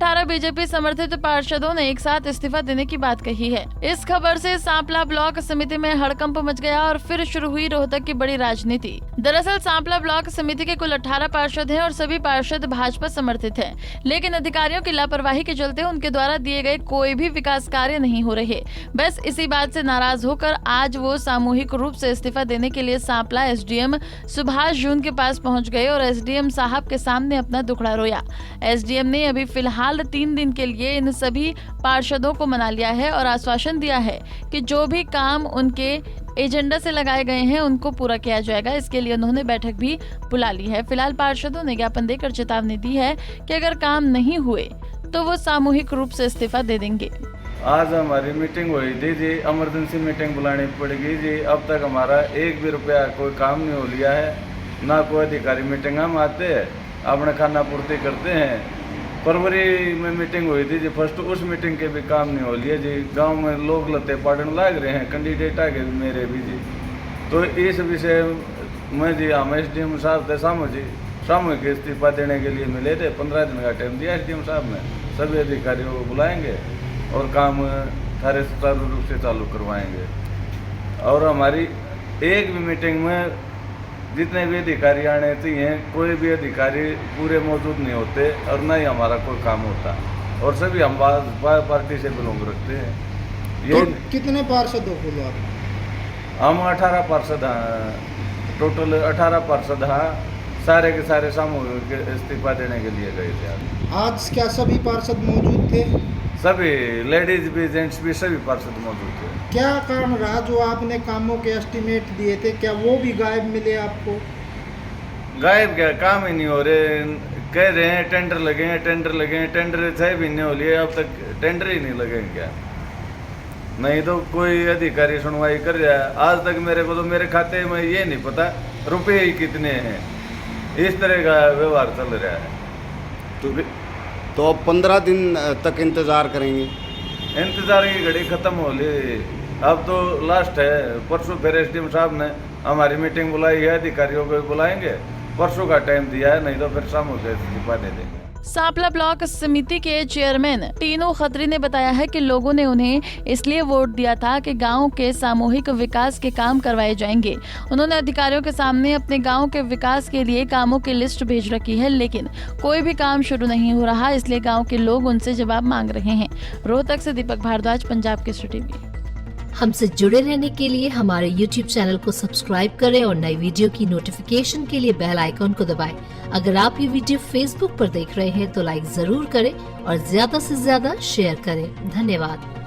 18 BJP समर्थित पार्षदों ने एक साथ इस्तीफा देने की बात कही है। इस खबर से सांपला ब्लॉक समिति में हड़कंप मच गया और फिर शुरू हुई रोहतक की बड़ी राजनीति। दरअसल सांपला ब्लॉक समिति के कुल 18 पार्षद हैं और सभी पार्षद भाजपा समर्थित हैं, लेकिन अधिकारियों की लापरवाही के चलते उनके द्वारा दिए गए कोई भी विकास कार्य नहीं हो रहे। बस इसी बात से नाराज होकर आज वो सामूहिक रूप से इस्तीफा देने के लिए सांपला एसडीएम सुभाष जून के पास पहुंच गए और एसडीएम साहब के सामने अपना दुखड़ा रोया। एसडीएम ने अभी फिलहाल 3 दिन के लिए इन सभी पार्षदों को मना लिया है और आश्वासन दिया है कि जो भी काम उनके एजेंडा से लगाए गए हैं उनको पूरा किया जाएगा। इसके लिए उन्होंने बैठक भी बुला ली है। फिलहाल पार्षदों ने ज्ञापन देकर चेतावनी दी है कि अगर काम नहीं हुए तो वो सामूहिक रूप से इस्तीफा दे देंगे। आज हमारी मीटिंग हुई थी जी, इमरजेंसी मीटिंग बुलानी पड़ेगी जी। अब तक हमारा 1 भी रुपया कोई काम नहीं हो लिया है, ना कोई अधिकारी मीटिंग हम आते हैं, अपने खाना पूर्ति करते हैं। फरवरी में मीटिंग हुई थी जी फर्स्ट, उस मीटिंग के भी काम नहीं हो लिया जी। गांव में लोग लते पाड़न लाग रहे हैं, कैंडिडेट आ गए मेरे भी जी। तो इस विषय में जी हम एसडीएम साहब थे सामूहिक इस्तीफा देने के लिए मिले थे। 15 दिन का टाइम दिया एसडीएम साहब ने, सभी अधिकारियों को बुलाएंगे और काम सारे सुचारू रूप से चालू करवाएंगे। और हमारी एक भी मीटिंग में जितने भी अधिकारी आने चाहिए, कोई भी अधिकारी पूरे मौजूद नहीं होते और न ही हमारा कोई काम होता। और सभी हम पार्टी से बिलोंग रखते हैं। ये तो कितने पार्षद हो बोलो आप? हम 18 पार्षद हैं, टोटल 18 पार्षद हैं। सारे के सारे सामूहिक इस्तीफा देने के लिए गए थे। आज क्या सभी पार्षद मौजूद थे? सभी लेडीज भी जेंट्स भी सभी पार्षद मौजूद थे। क्या कारण रहा जो आपने कामों के एस्टीमेट दिए थे, क्या वो भी गायब मिले आपको? गायब क्या, काम ही नहीं हो रहे। कह रहे हैं टेंडर लगे हैं, टेंडर 6 महीने हो लिए, अब तक टेंडर ही नहीं लगे क्या? नहीं तो कोई अधिकारी सुनवाई कर रहा है। आज तक मेरे को तो मेरे खाते में ये नहीं पता रुपए ही कितने हैं। इस तरह का व्यवहार चल रहा है। तो अब 15 दिन तक इंतज़ार करेंगे? इंतज़ार की घड़ी ख़त्म हो ली, अब तो लास्ट है। परसों फिर एसडीएम साहब ने हमारी मीटिंग बुलाई है, अधिकारियों को बुलाएंगे। परसों का टाइम दिया है, नहीं तो फिर सामूहिक इस्तीफा दे देंगे। सांपला ब्लॉक समिति के चेयरमैन टीनू खत्री ने बताया है कि लोगों ने उन्हें इसलिए वोट दिया था कि गांव के सामूहिक विकास के काम करवाए जाएंगे। उन्होंने अधिकारियों के सामने अपने गांव के विकास के लिए कामों की लिस्ट भेज रखी है, लेकिन कोई भी काम शुरू नहीं हो रहा, इसलिए गांव के लोग उनसे जवाब मांग रहे हैं। रोहतक से दीपक भारद्वाज, पंजाब केसरी टीवी। हमसे जुड़े रहने के लिए हमारे YouTube चैनल को सब्सक्राइब करें और नई वीडियो की नोटिफिकेशन के लिए बेल आइकॉन को दबाएं। अगर आप ये वीडियो Facebook पर देख रहे हैं तो लाइक जरूर करें और ज्यादा से ज्यादा शेयर करें। धन्यवाद।